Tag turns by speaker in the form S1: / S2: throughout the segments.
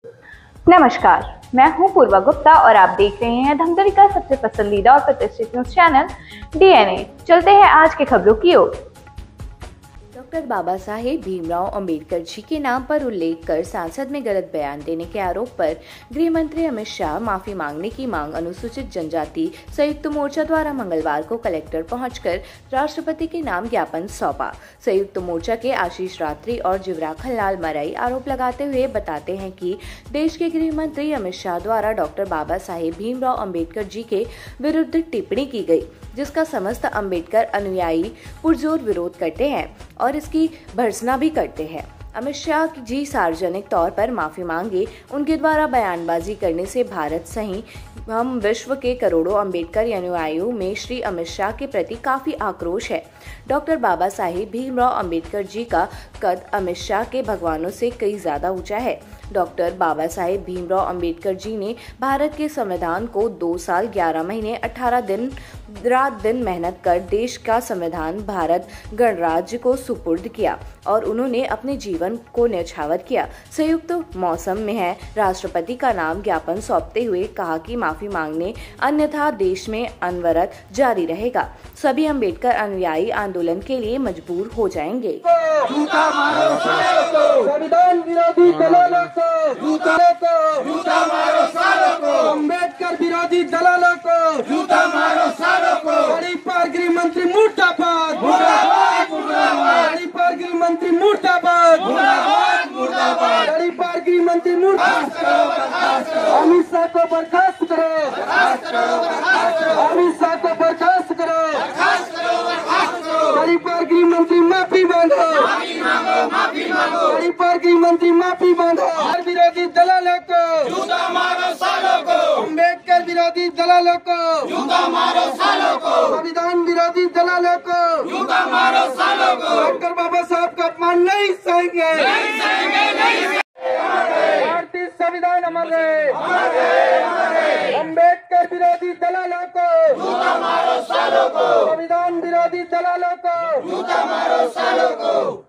S1: नमस्कार, मैं हूं पूर्वा गुप्ता और आप देख रहे हैं धमतरी का सबसे पसंदीदा और प्रतिष्ठित न्यूज चैनल डीएनए। चलते हैं आज की खबरों की ओर।
S2: डॉक्टर बाबा साहेब भीमराव अंबेडकर जी के नाम पर उल्लेख कर सांसद में गलत बयान देने के आरोप पर गृह मंत्री अमित शाह माफी मांगने की मांग अनुसूचित जनजाति संयुक्त मोर्चा द्वारा मंगलवार को कलेक्टर पहुंचकर राष्ट्रपति के नाम ज्ञापन सौंपा। संयुक्त मोर्चा के आशीष रात्रि और जिवराखन लाल मरई आरोप लगाते हुए बताते हैं कि देश के गृह मंत्री अमित शाह द्वारा डॉक्टर बाबा साहेब भीमराव अंबेडकर जी के विरुद्ध टिप्पणी की गई, जिसका समस्त अंबेडकर अनुयायी पुरजोर विरोध करते हैं और इसकी भर्त्सना भी करते हैं। अमित शाह जी सार्वजनिक तौर पर माफी मांगे। उनके द्वारा बयानबाजी करने से भारत सही हम विश्व के करोड़ों अंबेडकर अनुयायियों में श्री अमित शाह के प्रति काफी आक्रोश है। डॉक्टर बाबा साहेब भीमराव अंबेडकर जी का कद अमित शाह के भगवानों से कई ज्यादा ऊंचा है। डॉक्टर बाबा साहेब भीमराव अंबेडकर जी ने भारत के संविधान को 2 साल 11 महीने 18 दिन रात दिन मेहनत कर देश का संविधान भारत गणराज्य को सुपुर्द किया और उन्होंने अपने जीवन को न्यौछावर किया। संयुक्त मौसम में है राष्ट्रपति का नाम ज्ञापन सौंपते हुए कहा कि माफी मांगने अन्यथा देश में अनवरत जारी रहेगा। सभी अंबेडकर अनुयायी आंदोलन के लिए मजबूर हो जाएंगे।
S3: संविधान विरोधी दलालों को जूता मारो सालों को, अंबेडकर विरोधी दलालों को जूता मारो सालों को। बड़ी पार गृह मंत्री मुर्दाबाद, बड़ी पार गृह मंत्री मुर्दाबाद, बड़ी पार गृह मंत्री मुर्दाबाद। अमित शाह को बर्खास्त करो, अमित शाह को बर्खास्त करो, बड़ी पार गृह मंत्री माफी मांगो, बड़ी पार गृह मंत्री माफी मांगो। विरोधी दलालों को जूता मारो सालों को, अंबेडकर विरोधी दलालों को जूता मारो सालों को, संविधान विरोधी दलालों को जूता मारो सालों को। डॉक्टर बाबा साहब का अपमान नहीं सहेंगे, भारतीय संविधान अमर रहे, अंबेडकर विरोधी दलालों को जूता मारो सालों को, संविधान विरोधी दलालों को जूता मारो सालों को।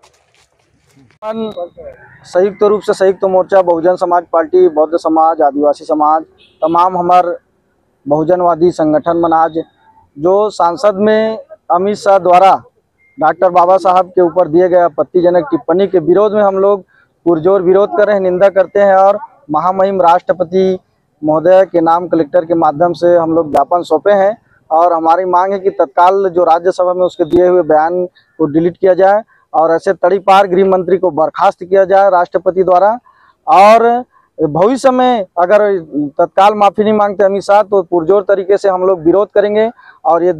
S4: संयुक्त रूप से संयुक्त मोर्चा, बहुजन समाज पार्टी, बौद्ध समाज, आदिवासी समाज, तमाम हमार बहुजनवादी संगठन मन आज जो सांसद में अमित शाह द्वारा डॉक्टर बाबा साहब के ऊपर दिए गए आपत्तिजनक टिप्पणी के विरोध में हम लोग पुरजोर विरोध कर रहे हैं, निंदा करते हैं और महामहिम राष्ट्रपति महोदय के नाम कलेक्टर के माध्यम से हम लोग ज्ञापन सौंपे हैं। और हमारी मांग है कि तत्काल जो राज्यसभा में उसके दिए हुए बयान को डिलीट किया जाए और ऐसे तड़ीपार गृह मंत्री को बर्खास्त किया जाए राष्ट्रपति द्वारा। और भविष्य में अगर तत्काल माफी नहीं मांगते अमित शाह तो पुरजोर तरीके से हम लोग विरोध करेंगे। और ये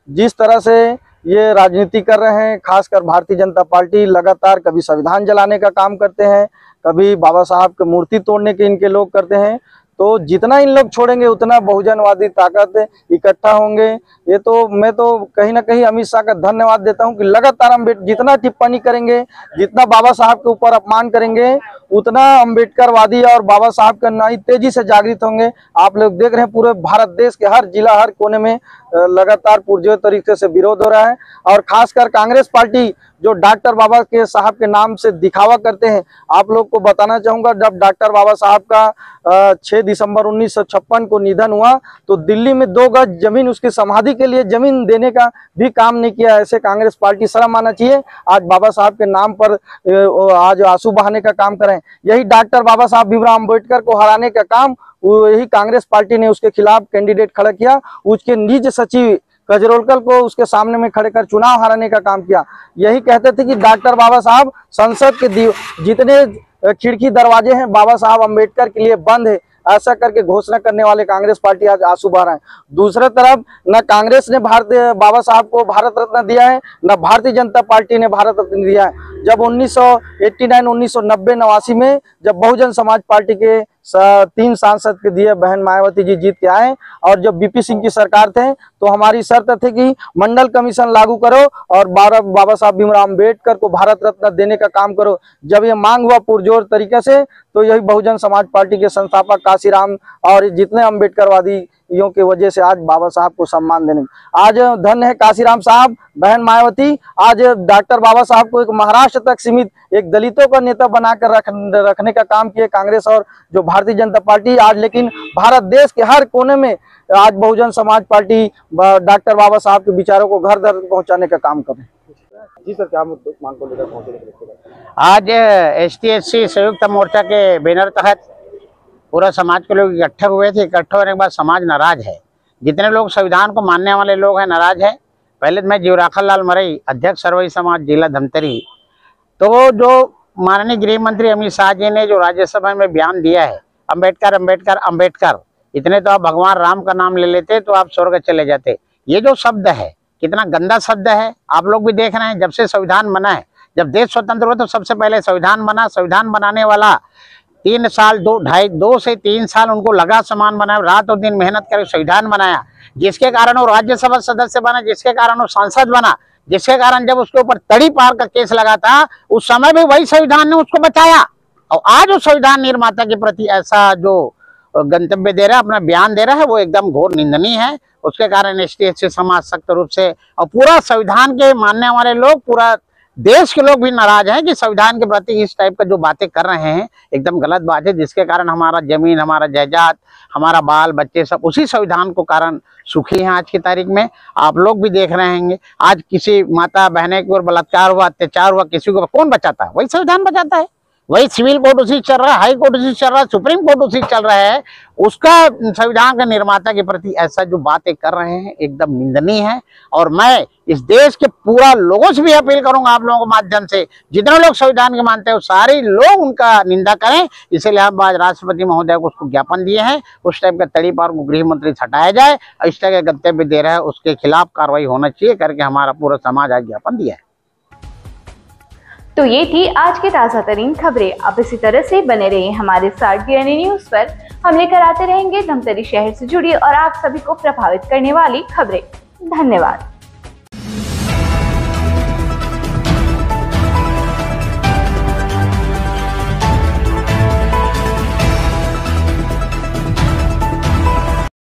S4: जिस तरह से ये राजनीति कर रहे हैं, खासकर भारतीय जनता पार्टी लगातार कभी संविधान जलाने का काम करते हैं, कभी बाबा साहब की मूर्ति तोड़ने के इनके लोग करते हैं, तो जितना इन लोग छोड़ेंगे उतना बहुजनवादी ताकत इकट्ठा होंगे। ये तो मैं तो कहीं ना कहीं अमित शाह का धन्यवाद देता हूं कि लगातार अम्बेडकर जितना टिप्पणी करेंगे, जितना बाबा साहब के ऊपर अपमान करेंगे, उतना अम्बेडकरवादी और बाबा साहब के अनुयायी तेजी से जागृत होंगे। आप लोग देख रहे हैं पूरे भारत देश के हर जिला, हर कोने में लगातार पुरजोर तरीके से विरोध हो रहा है। और खासकर कांग्रेस पार्टी जो डॉक्टर बाबा के साहब के नाम से दिखावा करते हैं, आप लोग को बताना चाहूंगा, जब डॉक्टर बाबा साहब का 6 दिसंबर 1956 को निधन हुआ तो दिल्ली में 2 गज जमीन उसकी समाधि के लिए जमीन देने का भी काम नहीं किया। ऐसे कांग्रेस पार्टी शर्म आना चाहिए। आज बाबा साहब के नाम पर आज आंसू बहाने का काम करें। यही डॉक्टर बाबा साहब भीमराव अम्बेडकर को हराने का काम यही कांग्रेस पार्टी ने उसके खिलाफ कैंडिडेट खड़ा किया, उसके निज सचिव कजरोलकर को उसके सामने में खड़े कर चुनाव हारने का काम किया। यही कहते थे कि डॉक्टर बाबा साहब संसद के जितने खिड़की दरवाजे हैं बाबा साहब अम्बेडकर के लिए बंद है, ऐसा करके घोषणा करने वाले कांग्रेस पार्टी आज आंसू बहा रहा है। दूसरी तरफ न कांग्रेस ने भारतीय बाबा साहब को भारत रत्न दिया है, न भारतीय जनता पार्टी ने भारत रत्न दिया है। जब 1989, 1990, 89 में जब बहुजन समाज पार्टी के 3 सांसद के दिए बहन मायावती जी जीत के आए और जब बीपी सिंह की सरकार थे तो हमारी शर्त थी कि मंडल कमीशन लागू करो और बाबा साहब भीमराव अम्बेडकर को भारत रत्न देने का काम करो। जब ये मांग हुआ पुरजोर तरीके से तो यही बहुजन समाज पार्टी के संस्थापक काशीराम और जितने अम्बेडकरवादी यों की वजह से आज बाबा साहब को सम्मान देने, आज धन्य है काशीराम साहब, बहन मायावती, आज डॉक्टर बाबा साहब को एक महाराष्ट्र तक सीमित एक दलितों का नेता बनाकर रखने का काम किए कांग्रेस और जो भारतीय जनता पार्टी। आज लेकिन भारत देश के हर कोने में आज बहुजन समाज पार्टी डॉक्टर बाबा साहब के विचारों को घर दर पहुंचाने का काम कर रहे हैं। जी सर, क्या मांग को लेकर पहुंचे?
S5: आज ST/SC संयुक्त मोर्चा के बैनर तहत पूरा समाज के लोग इकट्ठे हुए थे। इकट्ठे होने के बाद समाज नाराज है, जितने लोग संविधान को मानने वाले लोग हैं नाराज है। पहले मैं जीवराखल लाल मरई, अध्यक्ष सर्वई समाज जिला धमतरी, तो जो माननीय गृह मंत्री अमित शाह जी ने जो राज्यसभा में बयान दिया है, अम्बेडकर अम्बेडकर अम्बेडकर, इतने तो आप भगवान राम का नाम ले लेते तो आप स्वर्ग चले जाते। ये जो शब्द है कितना गंदा शब्द है, आप लोग भी देख रहे हैं। जब से संविधान बना है, जब देश स्वतंत्र हुआ तो सबसे पहले संविधान बना। संविधान बनाने वाला 3 साल 2 से 3 साल उनको लगा सामान बनाया, रात और दिन मेहनत करके संविधान बनाया, जिसके कारण वो राज्यसभा सदस्य बना, जिसके कारण वो सांसद बना, जिसके कारण जब उसके ऊपर तड़ी पार का केस लगा था उस समय भी वही संविधान ने उसको बचाया। और आज वो संविधान निर्माता के प्रति ऐसा जो गंतव्य दे रहा है, अपना बयान दे रहा है, वो एकदम घोर निंदनीय है। उसके कारण ST/SC समाज सख्त रूप से और पूरा संविधान के मानने वाले लोग, पूरा देश के लोग भी नाराज हैं कि संविधान के प्रति इस टाइप का जो बातें कर रहे हैं एकदम गलत बात है, जिसके कारण हमारा जमीन, हमारा जायदाद, हमारा बाल बच्चे सब उसी संविधान को कारण सुखी हैं। आज की तारीख में आप लोग भी देख रहे होंगे, आज किसी माता बहने के ऊपर बलात्कार हुआ, अत्याचार हुआ, किसी को कौन बचाता है? वही संविधान बचाता है। वही सिविल कोर्ट उसी चल रहा है, हाई कोर्ट उसी चल रहा है, सुप्रीम कोर्ट उसी चल रहा है। उसका संविधान का निर्माता के प्रति ऐसा जो बातें कर रहे हैं एकदम निंदनीय है। और मैं इस देश के पूरा लोगों से भी अपील करूंगा, आप लोगों के माध्यम से, जितने लोग संविधान के मानते हैं सारे लोग उनका निंदा करें। इसलिए हम आज राष्ट्रपति महोदय को उसको ज्ञापन दिए हैं, उस टाइप का तड़ी पार को गृह मंत्री हटाया जाए और इस टाइप का गंतव्य दे रहा है उसके खिलाफ कार्रवाई होना चाहिए करके हमारा पूरा समाज आज ज्ञापन दिया है।
S1: तो ये थी आज की ताज़ा तरीन खबरें। आप इसी तरह से बने रहिए हमारे साथ DNA न्यूज़ पर। हम लेकर आते रहेंगे धमतरी शहर से जुड़ी और आप सभी को प्रभावित करने वाली खबरें। धन्यवाद।